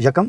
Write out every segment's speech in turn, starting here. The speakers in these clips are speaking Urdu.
1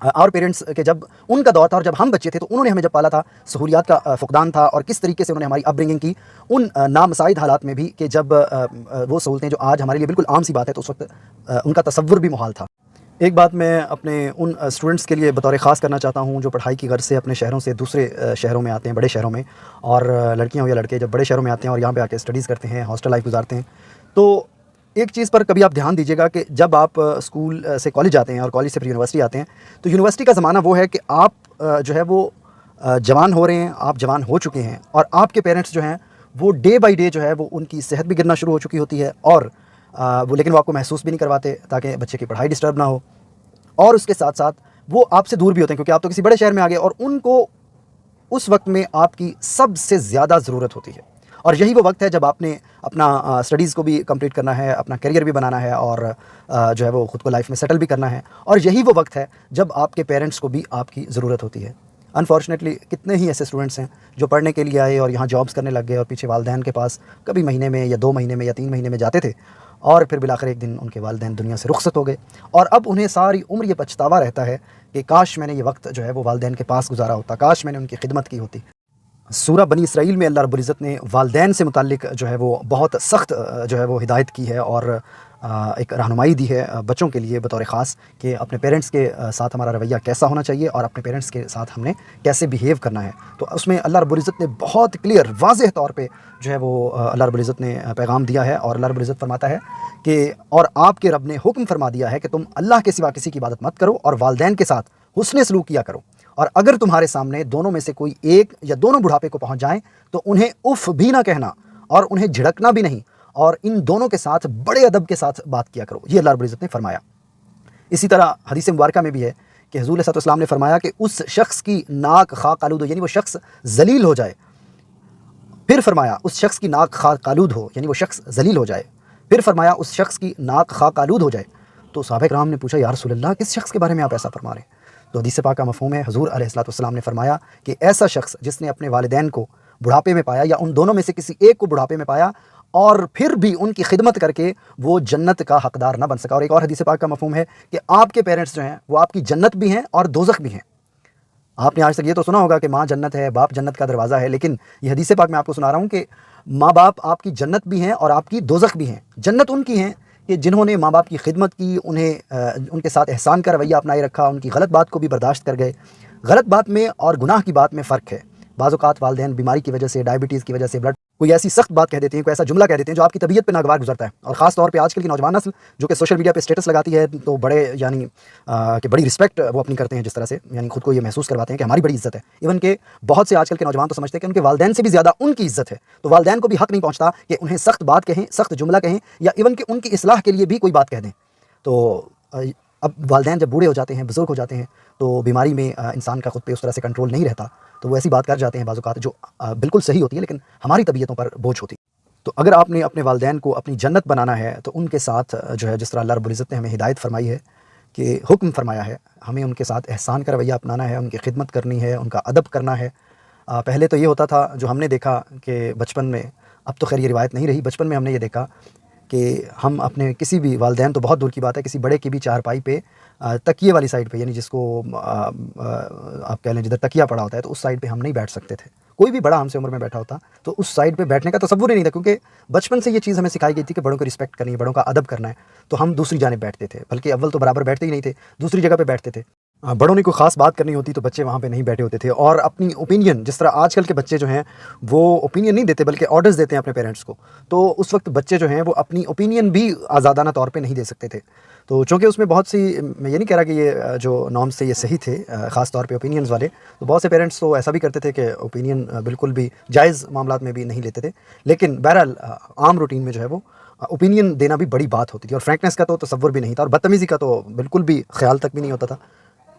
اور پیرنٹس کے جب ان کا دور تھا اور جب ہم بچے تھے تو انہوں نے ہمیں جب پالا تھا، سہولیات کا فقدان تھا، اور کس طریقے سے انہوں نے ہماری اپ برنگنگ کی ان نامساعد حالات میں بھی، کہ جب وہ سہولتیں جو آج ہمارے لیے بالکل عام سی بات ہے، تو اس وقت ان کا تصور بھی محال تھا۔ ایک بات میں اپنے ان اسٹوڈنٹس کے لیے بطور خاص کرنا چاہتا ہوں جو پڑھائی کی غرض سے اپنے شہروں سے دوسرے شہروں میں آتے ہیں، بڑے شہروں میں، اور لڑکیاں ہو یا لڑکے جب بڑے شہروں میں آتے ہیں اور یہاں پہ آ کے اسٹڈیز کرتے ہیں، ہاسٹل لائف گزارتے ہیں، تو ایک چیز پر کبھی آپ دھیان دیجیے گا کہ جب آپ اسکول سے کالج آتے ہیں اور کالج سے پھر یونیورسٹی آتے ہیں، تو یونیورسٹی کا زمانہ وہ ہے کہ آپ جو ہے وہ جوان ہو رہے ہیں، آپ جوان ہو چکے ہیں، اور آپ کے پیرنٹس جو ہیں وہ ڈے بائی ڈے جو ہے وہ ان کی صحت بھی گرنا شروع ہو چکی ہوتی ہے، اور وہ لیکن وہ آپ کو محسوس بھی نہیں کرواتے تاکہ بچے کی پڑھائی ڈسٹرب نہ ہو، اور اس کے ساتھ ساتھ وہ آپ سے دور بھی ہوتے ہیں کیونکہ آپ تو کسی بڑے شہر میں آ گئے، اور ان کو اس وقت میں آپ کی سب سے زیادہ ضرورت ہوتی ہے، اور یہی وہ وقت ہے جب آپ نے اپنا اسٹڈیز کو بھی کمپلیٹ کرنا ہے، اپنا کیریئر بھی بنانا ہے، اور جو ہے وہ خود کو لائف میں سیٹل بھی کرنا ہے، اور یہی وہ وقت ہے جب آپ کے پیرنٹس کو بھی آپ کی ضرورت ہوتی ہے۔ انفارچونیٹلی کتنے ہی ایسے اسٹوڈنٹس ہیں جو پڑھنے کے لیے آئے اور یہاں جابس کرنے لگ گئے، اور پیچھے والدین کے پاس کبھی مہینے میں یا 2 مہینے میں یا 3 مہینے میں جاتے تھے، اور پھر بالآخر ایک دن ان کے والدین دنیا سے رخصت ہو گئے، اور اب انہیں ساری عمر یہ پچھتاوا رہتا ہے کہ کاش میں نے یہ وقت جو ہے وہ والدین کے پاس گزارا ہوتا، کاش میں نے ان کی خدمت کی ہوتی۔ سورہ بنی اسرائیل میں اللہ رب العزت نے والدین سے متعلق جو ہے وہ بہت سخت جو ہے وہ ہدایت کی ہے، اور ایک رہنمائی دی ہے بچوں کے لیے بطور خاص کہ اپنے پیرنٹس کے ساتھ ہمارا رویہ کیسا ہونا چاہیے، اور اپنے پیرنٹس کے ساتھ ہم نے کیسے بیہیو کرنا ہے۔ تو اس میں اللہ رب العزت نے بہت کلیئر واضح طور پہ جو ہے وہ اللہ رب العزت نے پیغام دیا ہے، اور اللہ رب العزت فرماتا ہے کہ اور آپ کے رب نے حکم فرما دیا ہے کہ تم اللہ کے سوا کسی کی عبادت مت کرو، اور والدین کے ساتھ حسن سلوک کیا کرو، اور اگر تمہارے سامنے دونوں میں سے کوئی ایک یا دونوں بڑھاپے کو پہنچ جائیں تو انہیں اف بھی نہ کہنا اور انہیں جھڑکنا بھی نہیں، اور ان دونوں کے ساتھ بڑے ادب کے ساتھ بات کیا کرو، یہ اللہ رب العزت نے فرمایا۔ اسی طرح حدیث مبارکہ میں بھی ہے کہ حضور صلی اللہ علیہ وسلم نے فرمایا کہ اس شخص کی ناک خاک آلود ہو، یعنی وہ شخص ذلیل ہو جائے، پھر فرمایا اس شخص کی ناک خاک آلود ہو، یعنی وہ شخص ذلیل ہو جائے، پھر فرمایا اس شخص کی ناک خاک آلود ہو جائے۔ تو صحابہ کرام نے پوچھا یا رسول اللہ کس شخص کے بارے میں آپ ایسا فرما رہے ہیں؟ تو حدیث پاک کا مفہوم ہے، حضور علیہ الصلوۃ والسلام نے فرمایا کہ ایسا شخص جس نے اپنے والدین کو بڑھاپے میں پایا، یا ان دونوں میں سے کسی ایک کو بڑھاپے میں پایا، اور پھر بھی ان کی خدمت کر کے وہ جنت کا حقدار نہ بن سکا۔ اور ایک اور حدیث پاک کا مفہوم ہے کہ آپ کے پیرنٹس جو ہیں وہ آپ کی جنت بھی ہیں اور دوزخ بھی ہیں۔ آپ نے آج تک یہ تو سنا ہوگا کہ ماں جنت ہے، باپ جنت کا دروازہ ہے، لیکن یہ حدیث پاک میں آپ کو سنا رہا ہوں کہ ماں باپ آپ کی جنت بھی ہیں اور آپ کی دوزخ بھی ہیں۔ جنت ان کی ہیں کہ جنہوں نے ماں باپ کی خدمت کی، انہیں ان کے ساتھ احسان کا رویہ اپنائے رکھا، ان کی غلط بات کو بھی برداشت کر گئے۔ غلط بات میں اور گناہ کی بات میں فرق ہے۔ بعض اوقات والدین بیماری کی وجہ سے، ڈائبٹیز کی وجہ سے، کوئی ایسی سخت بات کہہ دیتے ہیں، کوئی ایسا جملہ کہہ دیتے ہیں جو آپ کی طبیعت پہ ناگوار گزرتا ہے، اور خاص طور پہ آج کل کی نوجوان نسل جو کہ سوشل میڈیا پہ اسٹیٹس لگاتی ہے تو بڑے یعنی کہ بڑی رسپیکٹ وہ اپنی کرتے ہیں، جس طرح سے یعنی خود کو یہ محسوس کرواتے ہیں کہ ہماری بڑی عزت ہے۔ ایون کہ بہت سے آج کل کے نوجوان تو سمجھتے ہیں کہ ان کے والدین سے بھی زیادہ ان کی عزت ہے، تو والدین کو بھی حق نہیں پہنچتا کہ انہیں سخت بات کہیں، سخت جملہ کہیں، یا ایون کہ ان کی اصلاح کے لیے بھی کوئی بات کہہ دیں۔ تو اب والدین جب بوڑھے ہو جاتے ہیں، بزرگ ہو جاتے ہیں، تو بیماری میں انسان کا خود پہ اس طرح سے کنٹرول نہیں رہتا، تو وہ ایسی بات کر جاتے ہیں بعض اوقات جو بالکل صحیح ہوتی ہے لیکن ہماری طبیعتوں پر بوجھ ہوتی ہے۔ تو اگر آپ نے اپنے والدین کو اپنی جنت بنانا ہے تو ان کے ساتھ جو ہے جس طرح اللہ رب العزت نے ہمیں ہدایت فرمائی ہے کہ حکم فرمایا ہے، ہمیں ان کے ساتھ احسان کا رویہ اپنانا ہے، ان کی خدمت کرنی ہے، ان کا ادب کرنا ہے۔ پہلے تو یہ ہوتا تھا جو ہم نے دیکھا کہ بچپن میں، اب تو خیر یہ روایت نہیں رہی، بچپن میں ہم نے یہ دیکھا کہ ہم اپنے کسی بھی والدین تو بہت دور کی بات ہے، کسی بڑے کی بھی چارپائی پہ تکیے والی سائڈ پہ، یعنی جس کو آپ کہہ لیں جدھر تکیہ پڑا ہوتا ہے، تو اس سائڈ پہ ہم نہیں بیٹھ سکتے تھے۔ کوئی بھی بڑا ہم سے عمر میں بیٹھا ہوتا تو اس سائڈ پہ بیٹھنے کا تصور ہی نہیں تھا، کیونکہ بچپن سے یہ چیز ہمیں سکھائی گئی تھی کہ بڑوں کو رسپیکٹ کرنی ہے، بڑوں کا ادب کرنا ہے، تو ہم دوسری جانب بیٹھتے تھے، بلکہ اول تو برابر بیٹھتے ہی نہیں تھے، دوسری جگہ پہ بیٹھتے تھے۔ بڑوں نے کوئی خاص بات کرنی ہوتی تو بچے وہاں پہ نہیں بیٹھے ہوتے تھے، اور اپنی اوپینین، جس طرح آج کل کے بچے جو ہیں وہ اوپینین نہیں دیتے بلکہ آرڈرز دیتے ہیں اپنے پیرنٹس کو، تو اس وقت بچے جو ہیں وہ اپنی اوپینین بھی آزادانہ طور پہ نہیں دے سکتے تھے۔ تو چونکہ اس میں بہت سی، میں یہ نہیں کہہ رہا کہ یہ جو نارمس تھے یہ صحیح تھے، خاص طور پہ اوپینینز والے، تو بہت سے پیرنٹس تو ایسا بھی کرتے تھے کہ اوپینین بالکل بھی جائز معاملات میں بھی نہیں لیتے تھے، لیکن بہرحال عام روٹین میں جو ہے وہ اوپینین دینا بھی بڑی بات ہوتی تھی، اور فرینکنیس کا تو تصور بھی نہیں تھا، اور بدتمیزی کا تو بالکل بھی خیال تک بھی نہیں ہوتا تھا۔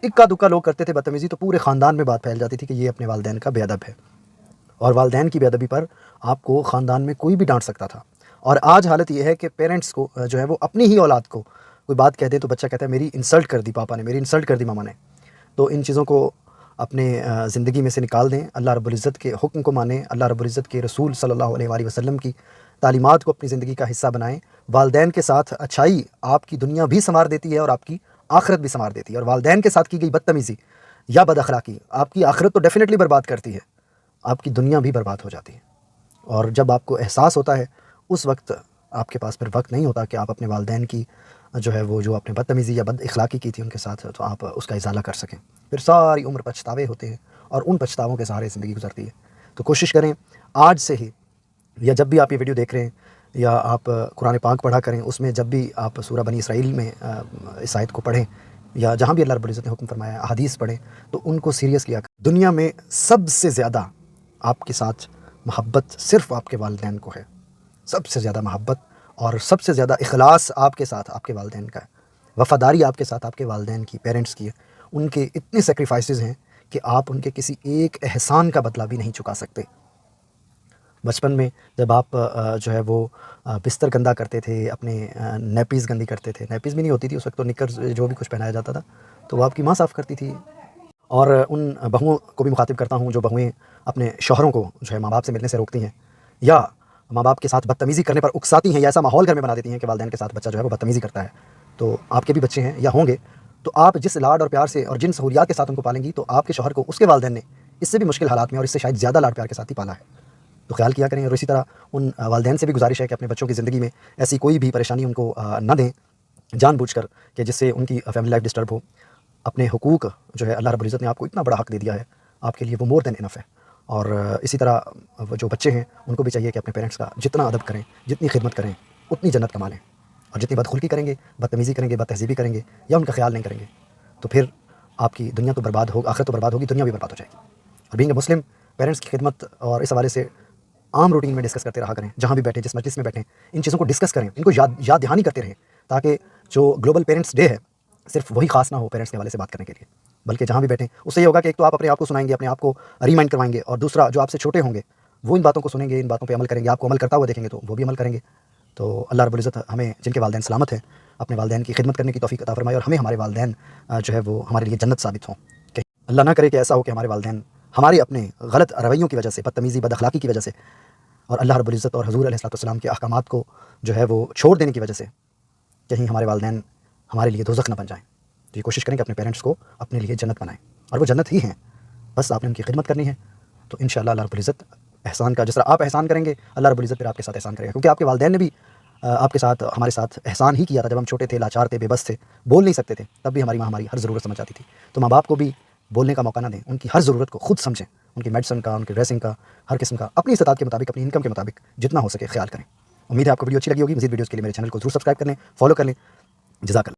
اکا دکا لوگ کرتے تھے بدتمیزی، تو پورے خاندان میں بات پھیل جاتی تھی کہ یہ اپنے والدین کا بے ادب ہے، اور والدین کی بے ادبی پر آپ کو خاندان میں کوئی بھی ڈانٹ سکتا تھا۔ اور آج حالت یہ ہے کہ پیرنٹس کو جو ہے وہ اپنی ہی اولاد کو کوئی بات کہہ دیں تو بچہ کہتا ہے میری انسلٹ کر دی پاپا نے، میری انسلٹ کر دی ماما نے۔ تو ان چیزوں کو اپنے زندگی میں سے نکال دیں، اللہ رب العزت کے حکم کو مانیں، اللہ رب العزت کے رسول صلی اللہ علیہ وآلہ وسلم کی تعلیمات کو اپنی زندگی کا حصہ بنائیں۔ والدین کے ساتھ اچھائی آپ کی دنیا بھی سنوار دیتی ہے اور آپ کی آخرت بھی سنوار دیتی ہے. اور والدین کے ساتھ کی گئی بدتمیزی یا بد اخلاقی آپ کی آخرت تو ڈیفینیٹلی برباد کرتی ہے، آپ کی دنیا بھی برباد ہو جاتی ہے. اور جب آپ کو احساس ہوتا ہے اس وقت آپ کے پاس پھر وقت نہیں ہوتا کہ آپ اپنے والدین کی جو ہے وہ جو آپ نے بدتمیزی یا بد اخلاقی کی تھی ان کے ساتھ تو آپ اس کا ازالہ کر سکیں. پھر ساری عمر پچھتاوے ہوتے ہیں اور ان پچھتاووں کے سہارے زندگی گزرتی ہے. تو کوشش کریں آج سے ہی، یا جب بھی آپ یہ ویڈیو دیکھ رہے ہیں یا آپ قرآن پاک پڑھا کریں، اس میں جب بھی آپ سورہ بنی اسرائیل میں اس آیت کو پڑھیں یا جہاں بھی اللہ رب العزت نے حکم فرمایا احادیث پڑھیں تو ان کو سیریس لیا کریں. دنیا میں سب سے زیادہ آپ کے ساتھ محبت صرف آپ کے والدین کو ہے. سب سے زیادہ محبت اور سب سے زیادہ اخلاص آپ کے ساتھ آپ کے والدین کا ہے. وفاداری آپ کے ساتھ آپ کے والدین کی، پیرنٹس کی ہے. ان کے اتنے سیکریفائسز ہیں کہ آپ ان کے کسی ایک احسان کا بدلہ بھی نہیں چکا سکتے. بچپن میں جب آپ جو ہے وہ بستر گندا کرتے تھے، اپنے نیپیز گندی کرتے تھے، نیپیز بھی نہیں ہوتی تھی اس وقت تو نکر جو بھی کچھ پہنایا جاتا تھا تو وہ آپ کی ماں صاف کرتی تھی. اور ان بہوؤں کو بھی مخاطب کرتا ہوں جو بہوئیں اپنے شوہروں کو جو ہے ماں باپ سے ملنے سے روکتی ہیں یا ماں باپ کے ساتھ بدتمیزی کرنے پر اکساتی ہیں یا ایسا ماحول گھر میں بنا دیتی ہیں کہ والدین کے ساتھ بچہ جو ہے وہ بدتمیزی کرتا ہے. تو آپ کے بھی بچے ہیں یا ہوں گے تو آپ جس لاڈ اور پیار سے اور جن سہولیات کے ساتھ ان کو پالیں گی تو آپ کے شوہر کو اس کے والدین نے اس سے بھی مشکل حالات میں اور اس سے شاید زیادہ لاڈ پیار کے ساتھ ہی پالا ہے. تو خیال کیا کریں. اور اسی طرح ان والدین سے بھی گزارش ہے کہ اپنے بچوں کی زندگی میں ایسی کوئی بھی پریشانی ان کو نہ دیں جان بوجھ کر کہ جس سے ان کی فیملی لائف ڈسٹرب ہو. اپنے حقوق جو ہے اللہ رب العزت نے آپ کو اتنا بڑا حق دے دیا ہے، آپ کے لیے وہ مور دین انف ہے. اور اسی طرح جو بچے ہیں ان کو بھی چاہیے کہ اپنے پیرنٹس کا جتنا ادب کریں، جتنی خدمت کریں اتنی جنت کما لیں. اور جتنی بدخلقی کریں گے، بدتمیزی کریں گے، بد تہذیبی کریں گے یا ان کا خیال نہیں کریں گے تو پھر آپ کی دنیا تو برباد ہوگی، آخرت تو برباد ہوگی، دنیا بھی برباد ہو جائے گی. اور بینگ اے مسلم پیرنٹس کی خدمت اور اس حوالے سے عام روٹین میں ڈسکس کرتے رہا کریں. جہاں بھی بیٹھیں، جس مجلس میں بیٹھیں، ان چیزوں کو ڈسکس کریں، ان کو یاد دہانی کرتے رہیں تاکہ جو گلوبل پیرنٹس ڈے ہے صرف وہی خاص نہ ہو پیرنٹس کے حوالے سے بات کرنے کے لیے، بلکہ جہاں بھی بیٹھیں اس سے یہ ہوگا کہ ایک تو آپ اپنے آپ کو سنائیں گے، اپنے آپ کو ریمائنڈ کروائیں گے، اور دوسرا جو آپ سے چھوٹے ہوں گے وہ ان باتوں کو سنیں گے، ان باتوں پہ عمل کریں گے. آپ کو عمل کرتا ہوا دیکھیں گے تو وہ بھی عمل کریں گے. تو اللہ رب العزت ہمیں جن کے والدین سلامت ہیں اپنے والدین کی خدمت کرنے کی توفیق عطا فرمائے اور ہمیں ہمارے والدین جو ہے وہ ہمارے لیے جنت ثابت ہوں. کہ اللہ نہ کرے کہ ایسا ہو کہ ہمارے والدین ہمارے اپنے غلط رویوں کی وجہ سے، بدتمیزی، بد اخلاقی کی وجہ سے اور اللہ رب العزت اور حضور علیہ السلام کے احکامات کو جو ہے وہ چھوڑ دینے کی وجہ سے کہیں ہمارے والدین ہمارے لیے دوزخ نہ بن جائیں. تو یہ کوشش کریں کہ اپنے پیرنٹس کو اپنے لیے جنت بنائیں، اور وہ جنت ہی ہیں، بس آپ نے ان کی خدمت کرنی ہے. تو انشاءاللہ اللہ رب العزت احسان کا، جس طرح آپ احسان کریں گے اللہ رب العزت پھر آپ کے ساتھ احسان کرے گا. کیونکہ آپ کے والدین نے بھی آپ کے ساتھ، ہمارے ساتھ احسان ہی کیا تھا. جب ہم چھوٹے تھے، لاچار تھے، بے بس تھے، بول نہیں سکتے تھے، تب بھی ہماری ماں ہماری ہر ضرورت سمجھ آتی تھی. تو ماں باپ کو بھی بولنے کا موقع نہ دیں، ان کی ہر ضرورت کو خود سمجھیں، ان کی میڈیسن کا، ان کی ڈریسنگ کا، ہر قسم کا اپنی استطاعت کے مطابق، اپنی انکم کے مطابق جتنا ہو سکے خیال کریں. امید ہے آپ کو ویڈیو اچھی لگی ہوگی. مزید ویڈیوز کے لیے میرے چینل کو ضرور سبسکرائب کر لیں، فالو کر لیں. جزاک اللہ.